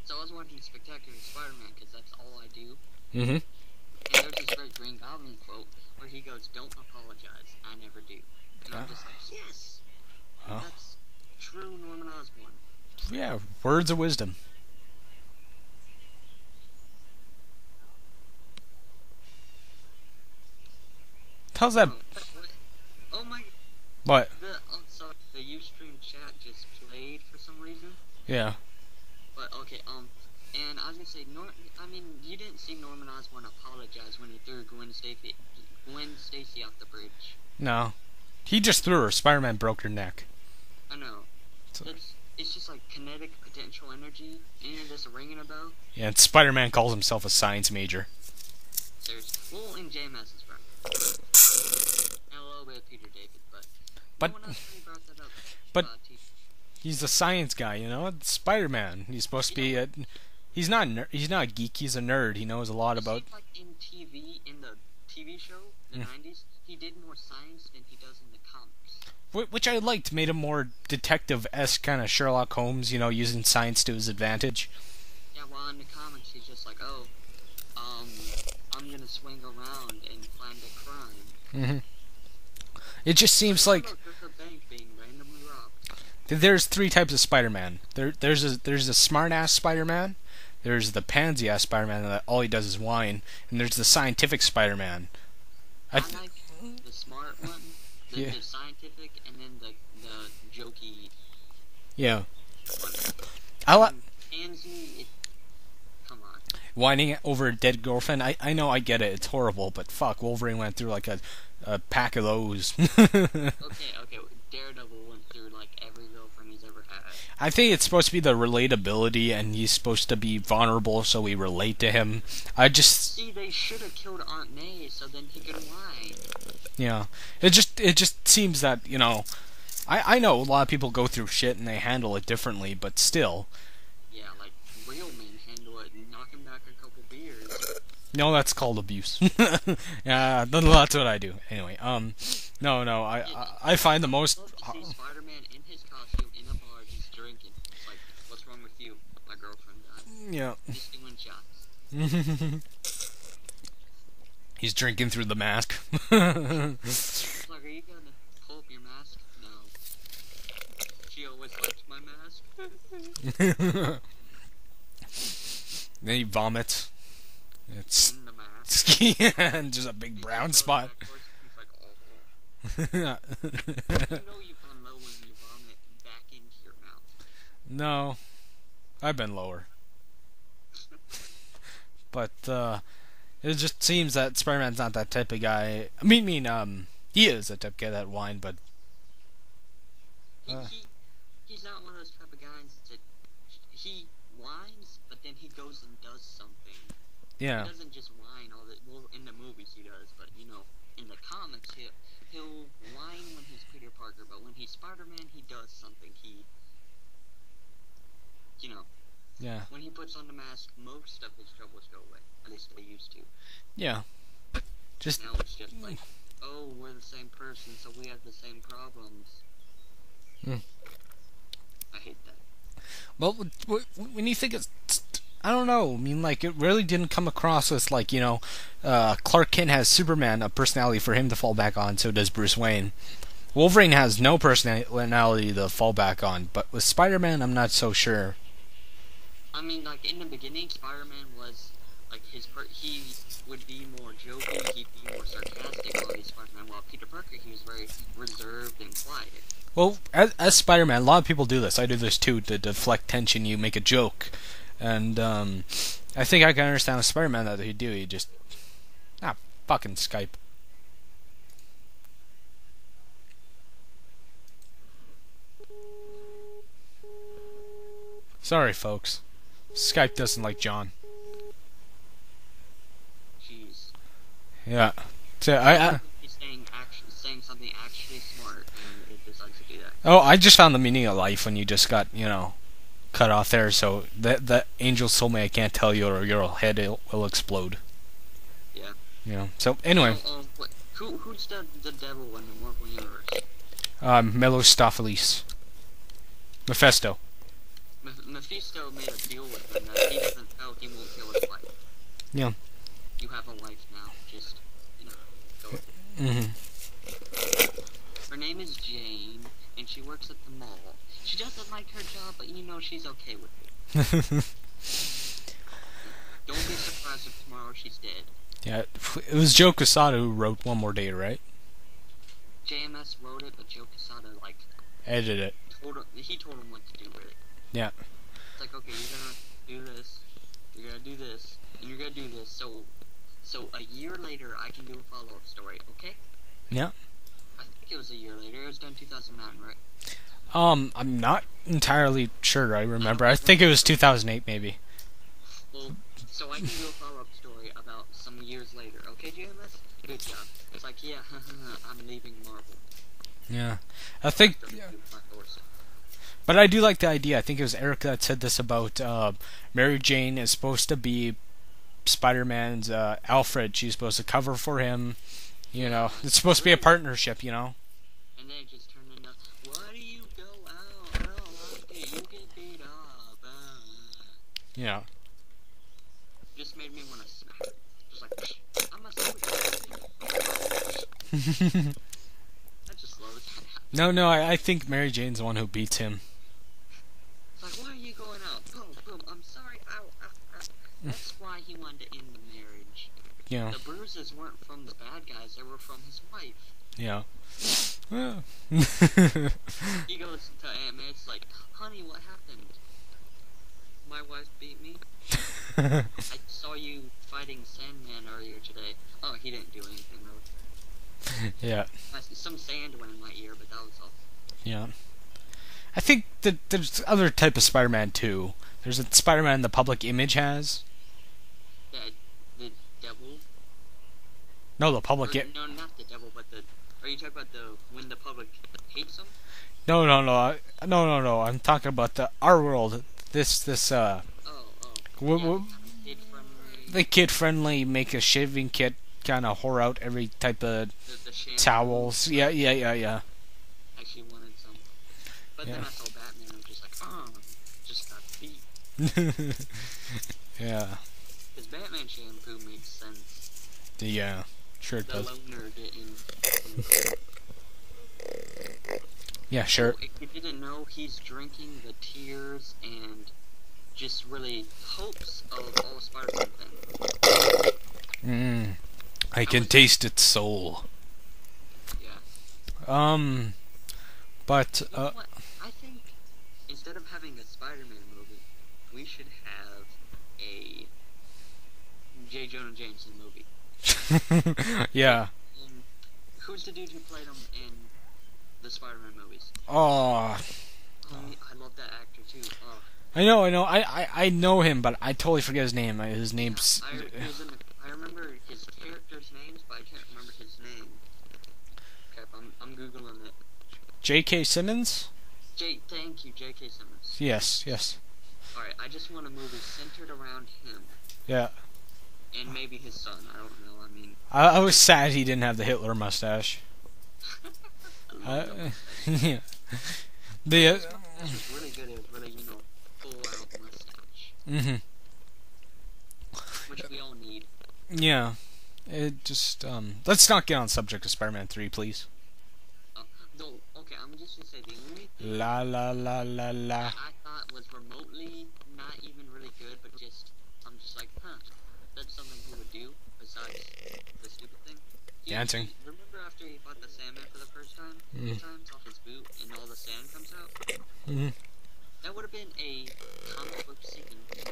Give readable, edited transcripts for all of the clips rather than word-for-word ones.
So I was watching Spectacular Spider-Man because that's all I do. Mm-hmm. And there's this great Green Goblin quote where he goes, "Don't apologize, I never do." And I'm just like, yes! Oh. That's true Norman Osborn. Yeah, words of wisdom. How's that? Oh my... What? Sorry, the Ustream chat just played for some reason. Yeah. But, okay, and I was gonna say, you didn't see Norman Osborn apologize when he threw Gwen Stacy off the bridge. No. He just threw her. Spider-Man broke her neck. I know. So, It's just like kinetic potential energy. Any of this ringing a bell? yeah, and Spider-Man calls himself a science major. Seriously. Well, in JMS is right. And a little bit of Peter David, But, no one else really brought that up. but he's a science guy, you know? It's Spider-Man. He's supposed to be a... He's not a geek, he's a nerd. He knows a lot about... Like in the TV show, the 90s, he did more science than he does in the comics. Which I liked, made him more detective-esque, kind of Sherlock Holmes, you know, using science to his advantage. Yeah, while in the comics, he's just like, I'm gonna swing around and find a crime. Mm-hmm. It just seems like... There's a bank being randomly robbed. There's three types of Spider-Man. There's a smart-ass Spider-Man, there's the pansy-ass Spider-Man that all he does is whine, and there's the scientific Spider-Man. I like the smart one, yeah. The scientific, and then the jokey. Yeah. Pansy, come on. Whining over a dead girlfriend. I know, I get it. It's horrible, but fuck, Wolverine went through like a pack of those. Okay. Daredevil went through like every girlfriend he's ever had. I think it's supposed to be the relatability, and he's supposed to be vulnerable, so we relate to him. See, they should have killed Aunt May, so then he could whine. Yeah. It just seems that, you know, I know a lot of people go through shit and they handle it differently, but still. Yeah, like real men handle it and knock him back a couple beers. No, that's called abuse. Yeah, that's what I do. Anyway, no, I find the most... See Spider-Man in his costume in a bar just drinking. It's like, what's wrong with you? My girlfriend died. Yeah. Just doing shots. He's drinking through the mask. Like, are you gonna pull up your mask? No. She always liked my mask. Then he vomits. It's in the mask. and just a big brown spot. You know you feel low when you vomit back into your mouth. No, I've been lower. But it just seems that Spider-Man's not that type of guy. I mean, he is the type of guy that whine, but he's not one of those type of guys that he whines, but then he goes and does something. yeah. He doesn't just whine all the well in the movies he does, but you know, in the comics he'll whine when he's Peter Parker, but when he's Spider-Man he does something. You know. Yeah. When he puts on the mask, most of his troubles go away. At least they used to. Yeah. Just now it's just like, oh, we're the same person, so we have the same problems. I hate that. well, when you think it's, I don't know. I mean, like, it really didn't come across as like, you know, Clark Kent has Superman, a personality for him to fall back on. So does Bruce Wayne. Wolverine has no personality to fall back on, but with Spider-Man, I'm not so sure. I mean, like, in the beginning, Spider-Man was, like, he would be more joking, he'd be more sarcastic while he's Spider-Man, while Peter Parker, he was very reserved and quiet. Well, as Spider-Man, a lot of people do this. I do this too, to deflect tension, you make a joke. And, I think I can understand a Spider-Man that he'd do. He'd just, fucking Skype. Sorry, folks. Skype doesn't like John. Jeez. Yeah. So He's saying something actually smart, and it decides to do that. Oh, I just found the meaning of life when you just got, you know, cut off there. So that angel told me I can't tell you, or your head will explode. Yeah. You know. So anyway. Who's the devil in the Marvel universe? Mephistopheles. Mephisto. Mephisto made a deal with him that he doesn't tell, he won't kill his wife. Yeah. You have a wife now, just, go with it. Mm-hmm. Her name is Jane, and she works at the mall. She doesn't like her job, but she's okay with it. Don't be surprised if tomorrow she's dead. Yeah, it was Joe Quesada who wrote One More Day, right? JMS wrote it, but Joe Quesada, edited it. He told him what to do with it. Yeah. It's like, okay, you're gonna do this, you're gonna do this, and you're gonna do this, so a year later, I can do a follow-up story, okay? Yeah. I think it was a year later. It was done 2009, right? I'm not entirely sure. I remember. I think it was 2008, maybe. Well, so I can do a follow-up story about some years later. Okay, JMS? Good job. It's like, yeah, I'm leaving Marvel. Yeah. I think... But I do like the idea. I think it was Eric that said this about Mary Jane is supposed to be Spider-Man's Alfred. She's supposed to cover for him. It's supposed to be a partnership, And then it just turned into, why do you go out? I don't like it. You get beat up. Yeah. Just made me want to smack. Just like, I'm a superhero. I just love it. No, I think Mary Jane's the one who beats him. It's like, why are you going out? Boom, boom, I'm sorry. Ow, ow, ow. That's why he wanted to end the marriage. Yeah. The bruises weren't from the bad guys, they were from his wife. Yeah. Well. He goes to Aunt May, it's like, honey, what happened? My wife beat me. I saw you fighting Sandman earlier today. Oh, he didn't do anything, really. Yeah. Some sand went in my ear, but that was all. Yeah. I think that there's other type of Spider-Man too. There's a Spider-Man the public image has. The devil? No, the public... No, not the devil, but the... Are you talking about when the public hates him? No. I'm talking about our world. Oh. The kid-friendly, make a shaving kit, kind of whore out every type of the towels. Yeah. Actually wanted some. But then I saw Batman and I'm just like, just got beat. Yeah. Because Batman shampoo makes sense. Yeah, sure it does. The loner didn't. Yeah, sure. So if you didn't know, he's drinking the tears and just really hopes of all Spider-Man fans. I can taste its soul. Yeah. But, you know what? I think instead of having a Spider-Man movie, we should have a J. Jonah Jameson movie. Yeah. Who's the dude who played him in the Spider-Man movies? Oh. I love that actor too. Oh. I know. I know him, but I totally forget his name. His name's... I remember his characters' names, but I can't remember his name. Okay, I'm Googling it. J.K. Simmons? Thank you, J.K. Simmons. Yes. Alright, I just want a movie centered around him. Yeah. And maybe his son, I don't know, I mean... I was sad he didn't have the Hitler mustache. Yeah. This was really good, it was really, full-out mustache. Mm-hmm. Which we all need. Yeah. It just, let's not get on subject of Spider-Man 3, please. No, okay, I'm just gonna say the only thing La. I thought was remotely not even really good, but I'm just like, that's something he would do, besides the stupid thing. Dancing. Remember after he fought the Sandman for the first time? Times off his boot, and all the sand comes out? Mm-hmm. That would have been a comic book scene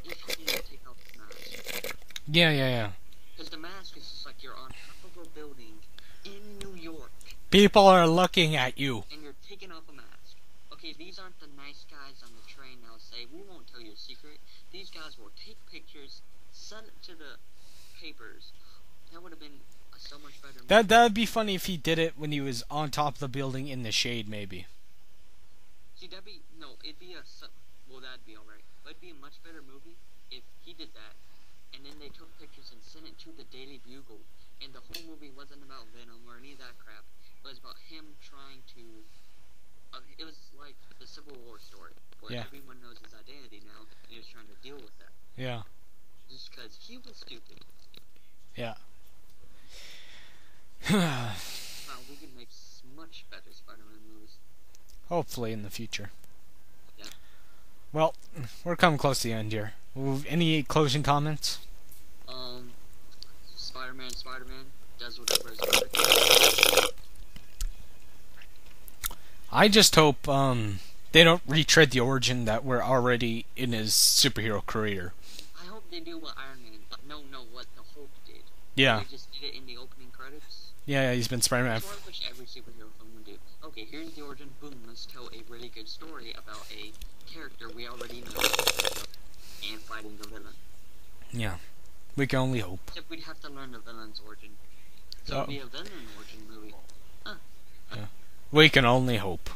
if he didn't take off his mask. Yeah. Because the mask is just like you're on top of a building in New York. People are looking at you. And you're taking off a mask. Okay, these aren't the nice guys on the train now say, we won't tell you a secret. These guys will take pictures, send it to the papers. That would have been a so much better movie. That'd be funny if he did it when he was on top of the building in the shade, maybe. See, that'd be alright. But it'd be a much better movie if he did that, and then they took pictures and sent it to the Daily Bugle, and the whole movie wasn't about Venom or any of that crap. It was about him trying to... it was like the Civil War story, but Yeah. everyone knows his identity now, and he was trying to deal with that. Yeah. Just because he was stupid. Yeah. Wow, we could make much better Spider-Man movies. Hopefully in the future. Yeah. Well, we're coming close to the end here. Any closing comments? Spider-Man does whatever his character. I just hope they don't retread the origin that we're already in his superhero career. I hope they do what Iron Man, what the Hulk did. Yeah. They just did it in the opening credits. Yeah, he's been Spider-Man. That's what I wish every superhero film would do. Okay, here's the origin. Boom, let's tell a really good story about a character we already know and fighting the villain. Yeah. We can only hope. Except we'd have to learn the villain's origin. So it'd be a villain origin movie. We can only hope.